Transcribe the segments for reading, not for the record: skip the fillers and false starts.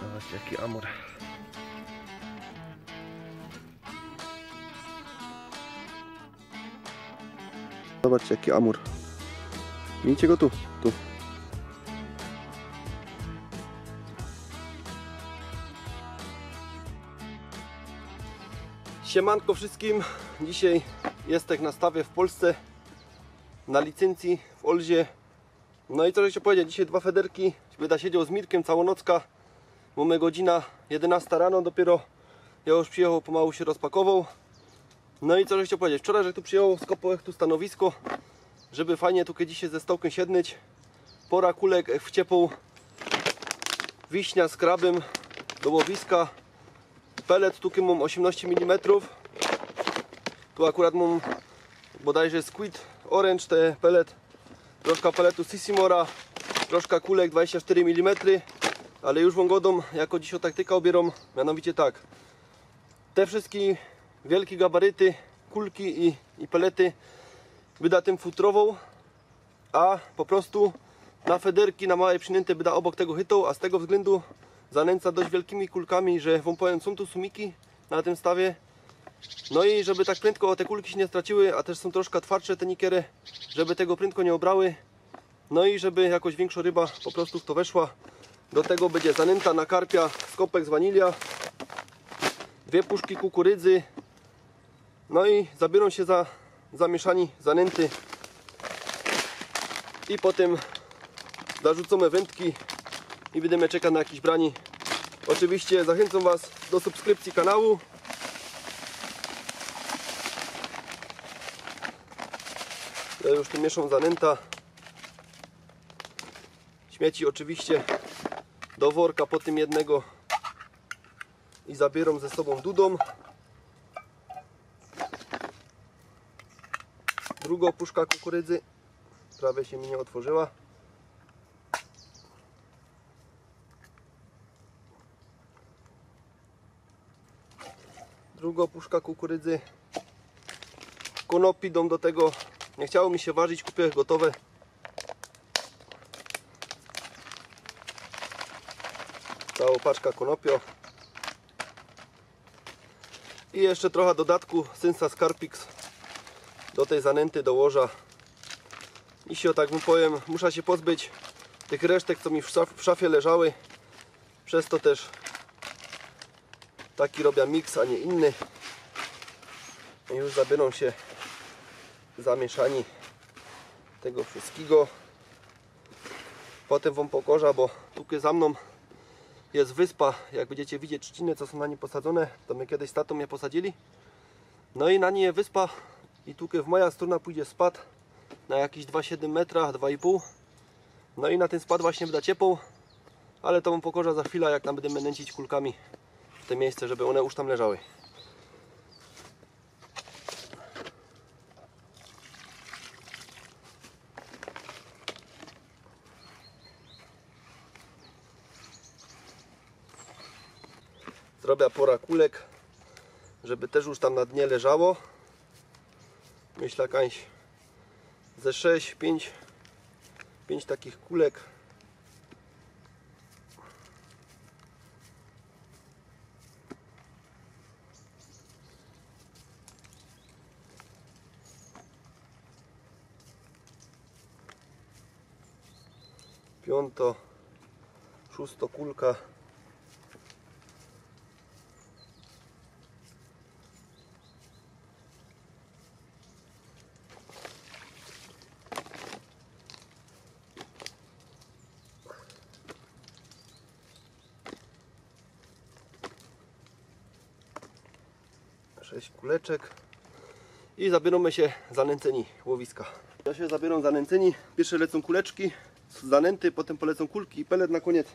Zobaczcie jaki amur. Zobaczcie jaki amur. Widzicie go tu? Tu. Siemanko wszystkim. Dzisiaj jestem na stawie w Polsce. Na licencji w Olzie. No i co chciałem powiedzieć, dzisiaj dwa federki. Będę siedział z Mirkiem całonocka. Mamy godzina 11 rano dopiero. Ja już przyjechał, pomału się rozpakował. No i co chciałem powiedzieć, wczoraj, że tu przyjechał, skopałem tu stanowisko, żeby fajnie tu dzisiaj ze stołkiem siednieć. Pora kulek w ciepło. Wiśnia z krabem do łowiska. Pelet tu mam 18 mm. Tu akurat mam bodajże Squid Orange, te pelet. Troszkę peletu Sissimora, troszkę kulek 24 mm. Ale już wam godą, jako dzisiaj taktyka obieram, mianowicie tak. Te wszystkie wielkie gabaryty, kulki i pelety wyda tym futrową, a po prostu na federki, na małe przynęty wyda obok tego chytą, a z tego względu zanęca dość wielkimi kulkami, że wam powiem, są tu sumiki na tym stawie. No i żeby tak prędko te kulki się nie straciły, a też są troszkę twardsze te nikiery, żeby tego prędko nie obrały. No i żeby jakoś większa ryba po prostu w to weszła. Do tego będzie zanęta na karpia, skopek z wanilia, 2 puszki kukurydzy. No i zabiorą się za zamieszani zanęty. I potem zarzucamy wędki i będziemy czekać na jakieś brani. Oczywiście zachęcam Was do subskrypcji kanału. Ja już tu mieszam zanęta. Śmieci oczywiście do worka, po tym jednego i zabieram ze sobą dudą. Druga puszka kukurydzy prawie się mi nie otworzyła. Druga puszka kukurydzy. Konopi idą do tego. Nie chciało mi się ważyć, kupiłem gotowe. Cała paczka konopio. I jeszcze trochę dodatku Sensa Scarpix do tej zanęty dołoża. I się tak mu powiem, muszę się pozbyć tych resztek, co mi w szafie leżały. Przez to też taki robię miks, a nie inny. I już zabiorą się zamieszani tego wszystkiego. Potem wam pokorza, bo tu za mną jest wyspa, jak będziecie widzieć trzciny, co są na niej posadzone, to my kiedyś z tatą je posadzili. No i na niej jest wyspa i tu w moja strona pójdzie spad na jakieś 2,7 metra, 2,5. No i na ten spad właśnie wyda ciepło, ale to wam pokorza za chwilę, jak nam będziemy nęcić kulkami w te miejsce, żeby one już tam leżały. Zrobię pora kulek, żeby też już tam na dnie leżało. Myślę jakaś ze 6, 5 takich kulek. Piąto, szósto kulka. Kuleczek i zabieramy się zanęceni łowiska. Ja się zabieram zanęceni. Pierwsze lecą kuleczki z zanęty, potem polecą kulki i pelet na koniec.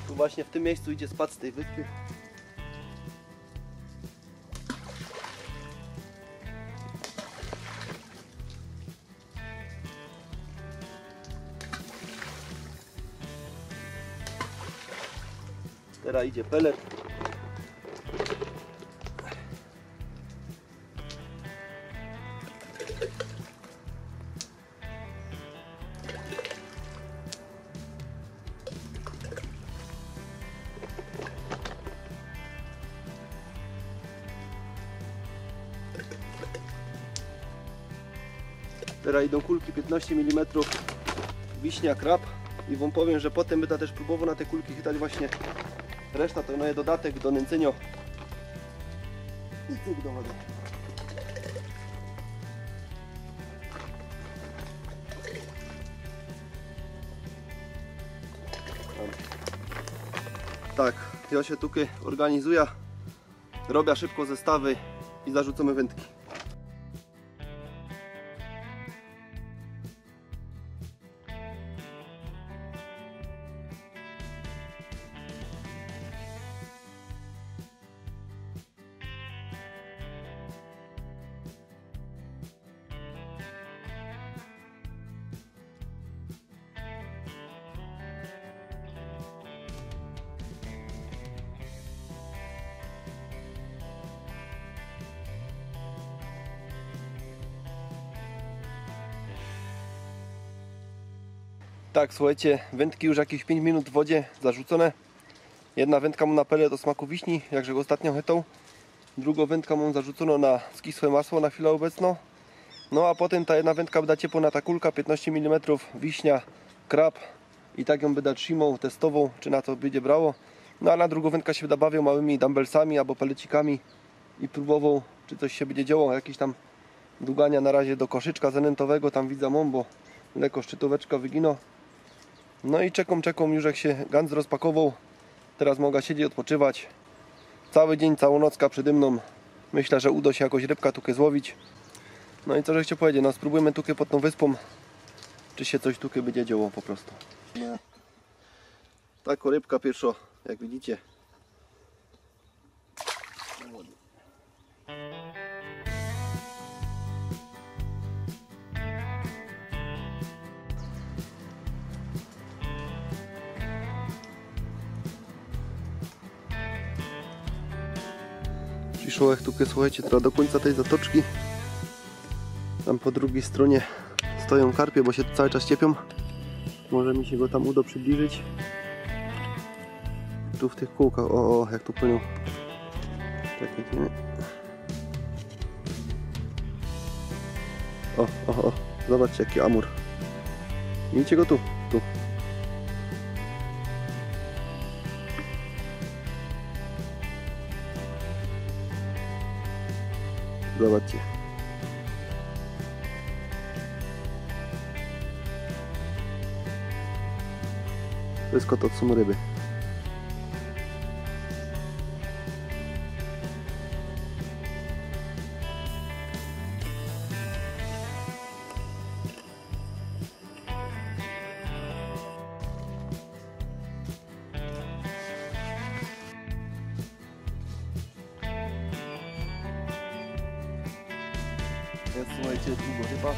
Tu właśnie w tym miejscu idzie spad z tej wyspy. Teraz idzie pelet. Teraz idą kulki 15 mm, wiśnia, krab. I wam powiem, że potem będę też próbował na te kulki chytać właśnie reszta, to jest dodatek do nęcenia. I cyk do wody. Tak, ja się tutaj organizuję, robię szybko zestawy i zarzucamy wędki. Tak, słuchajcie, wędki już jakieś 5 minut w wodzie zarzucone. Jedna wędka mam na pelet o smaku wiśni, jakże go ostatnio chytał. Drugą wędkę mam zarzucono na skisłe masło na chwilę obecną. No a potem ta jedna wędka będzie ciepła na ta kulka 15 mm, wiśnia, krab. I tak ją będę trzymał, testował, czy na to będzie brało. No a na drugą wędkę się będę bawił małymi dumbbellsami albo pelecikami i próbował, czy coś się będzie działo, jakieś tam długania na razie do koszyczka zanętowego, tam widzę mam, bo lekko szczytóweczka wygino. No i czekam, już jak się gans rozpakował. Teraz mogę siedzieć, odpoczywać. Cały dzień, całą nocka przede mną. Myślę, że uda się jakoś rybka tutaj złowić. No i co żeście powiedzieć, no spróbujmy tutaj pod tą wyspą, czy się coś tutaj będzie działo po prostu. Taka rybka pierwsza, jak widzicie. Przyszło tutaj, słuchajcie, teraz do końca tej zatoczki. Tam po drugiej stronie stoją karpie, bo się cały czas ciepią. Może mi się go tam uda przybliżyć. Tu w tych kółkach, o, jak tu płyną. Takie, nie? O, zobaczcie jaki amur. Widzicie go tu? Tu. Zobaczcie. To jest kot od sumu ryby. Jest, słuchajcie, długo ryba.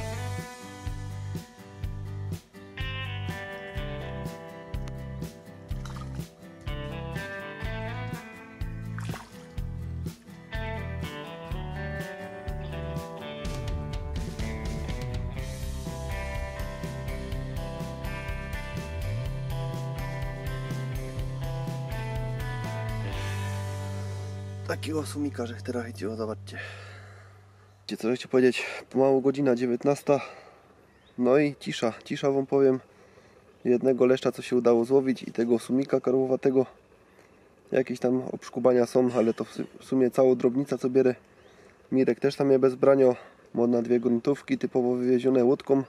Takiego sumika, że teraz idzie, zobaczcie. Co chcę powiedzieć, pomału godzina 19. No i cisza wam powiem. Jednego leszcza co się udało złowić i tego sumika karłowatego. Jakieś tam obszkubania są, ale to w sumie cała drobnica co bierę. Mirek też tam je bez branio. Mod na 2 gruntówki typowo wywiezione łódką.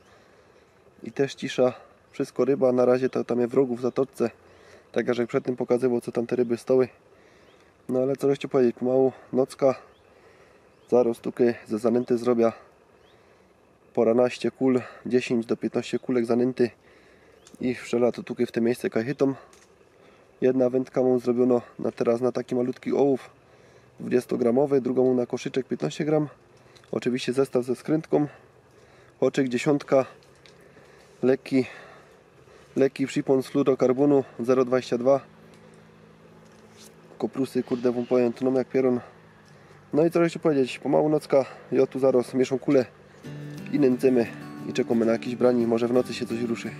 I też cisza, wszystko ryba, na razie to tam jest wrogów w zatoczce. Tak jak przed tym pokazywał co tam te ryby stoły. No ale co jeszcze powiedzieć, pomału nocka. Zaraz tutaj ze zanęty zrobię poranaście kul, 10 do 15 kulek zanęty i wszczela to tutaj w te miejsce kajhytą. Jedna wędka mam zrobiono teraz na taki malutki ołów 20-gramowy, drugą na koszyczek 15 gram. Oczywiście zestaw ze skrętką, oczek 10, lekki przypon z fluorokarbonu 0,22. Koprusy, kurde, wam powiem, tną jak pieron. No i co jeszcze powiedzieć, pomału nocka, ja tu zaraz mieszam kulę i nęcemy i czekamy na jakieś brani, może w nocy się coś ruszy.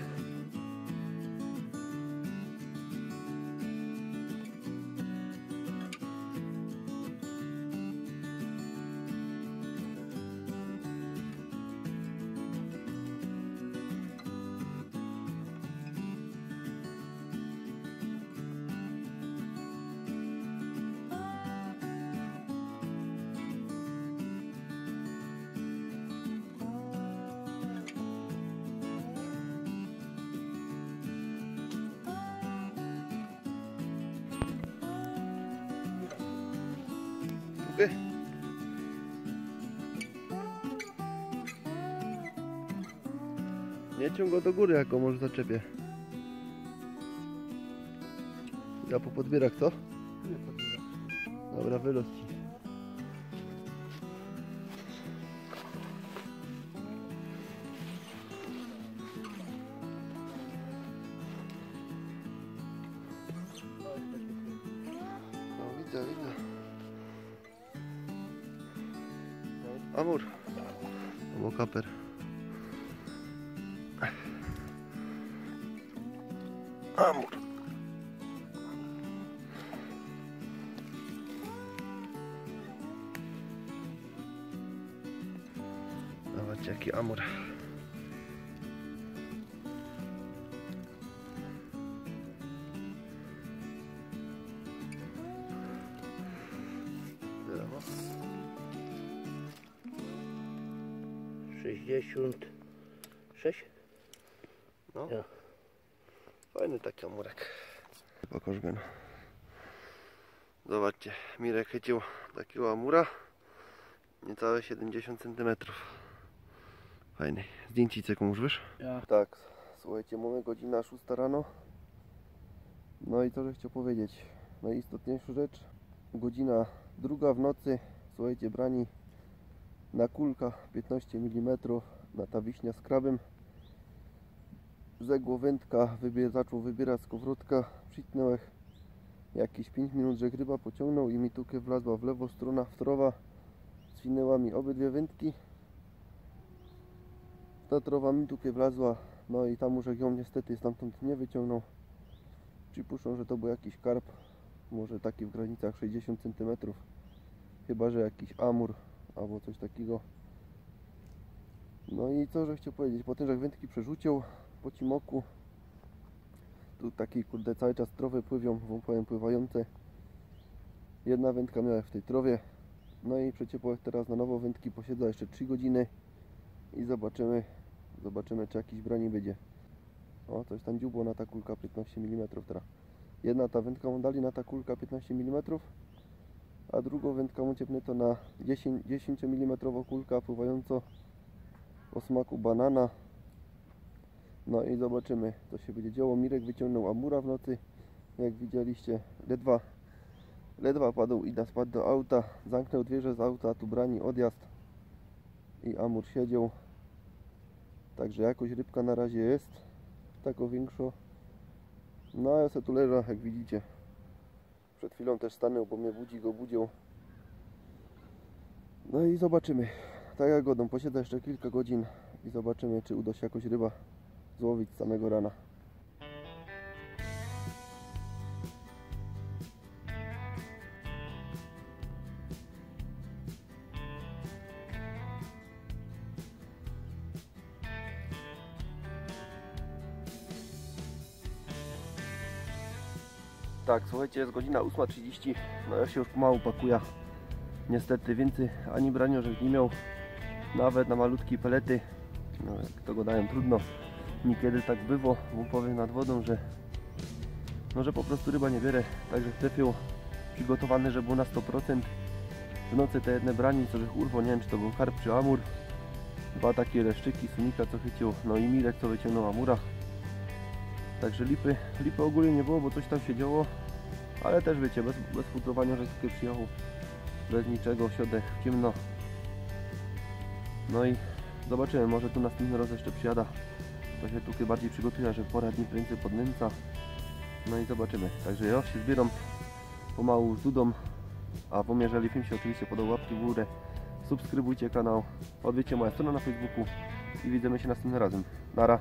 Nie ciąg go do góry, jak go może zaczepię. Ja po podbierak, co? Nie podbiera. Dobra, wylos ci. No widzę, widzę. Amur. Albo kaper. Amur. Zobaczcie jaki amur. Brawo. 66. No. Ja. Fajny taki amurek. Pokaż go. Zobaczcie, Mirek chycił takiego amura. Niecałe 70 cm. Fajny. Zdjęcice komuś wiesz? Ja. Tak, słuchajcie, mamy godzina 6 rano. No i co że chciał powiedzieć? Najistotniejsza rzecz. Godzina 2 w nocy. Słuchajcie, brani na kulka 15 mm na ta wiśnia z krabem. Zegło wędka, zaczął wybierać z kowrotka, przytnąłeś jakieś 5 minut, że ryba pociągnął i mi tukę wlazła w lewo strona wtrowa, zwinęła mi obydwie wędki, ta trowa mi tukę wlazła, no i tam już ją niestety stamtąd nie wyciągnął. Przypuszczam, że to był jakiś karp, może taki w granicach 60 cm, chyba że jakiś amur albo coś takiego. No i co że chciał powiedzieć, po tym że wędki przerzucił po cimoku, tu takie kurde cały czas trowy pływią, wam powiem, pływające. Jedna wędka miała w tej trowie, no i przeciepło teraz na nowo wędki, posiedzę jeszcze 3 godziny i zobaczymy czy jakiś brani będzie. O, coś tam dziubło na ta kulka 15 mm teraz. Jedna ta wędka mu dali na ta kulka 15 mm, a drugą wędkę mu ciepnęto na 10 mm kulka pływająco o smaku banana. No i zobaczymy co się będzie działo. Mirek wyciągnął amura w nocy, jak widzieliście, ledwa padł i spadł do auta, zamknął dwierze z auta, tu brani odjazd i amur siedział. Także jakoś rybka na razie jest, taką większą. No a ja se tu leżę, jak widzicie. Przed chwilą też stanął, bo mnie budził. No i zobaczymy. Tak jak godą, posiedzę jeszcze kilka godzin i zobaczymy, czy uda się jakoś ryba złowić z samego rana. Tak, słuchajcie, jest godzina 8:30. No ja się już pomału pakuję. Niestety więcej ani braniożek nie miał. Nawet na malutkie pelety. No jak to go dają, trudno. Niekiedy tak bywa, bo powiem nad wodą, że po prostu ryba nie bierze. Także trafił przygotowany, że był na 100%. W nocy te jedne brani, co żech urwał, nie wiem czy to był karp czy amur. Dwa takie leszczyki, sunika co chycił, no i Mirek co wyciągnął amura. Także lipy ogólnie nie było, bo coś tam się działo. Ale też wiecie, bez futrowania, że tutaj przyjechał. Bez niczego, środek ciemno. No i zobaczymy, może tu następny raz jeszcze przyjada. To się tutaj bardziej przygotuje, że pora dni prędzej podnęca. No i zobaczymy. Także ja się zbieram pomału z Dudą. A wam jeżeli film się oczywiście podobał, łapki w górę. Subskrybujcie kanał. Odwiedźcie moją stronę na Facebooku. I widzimy się następnym razem. Nara.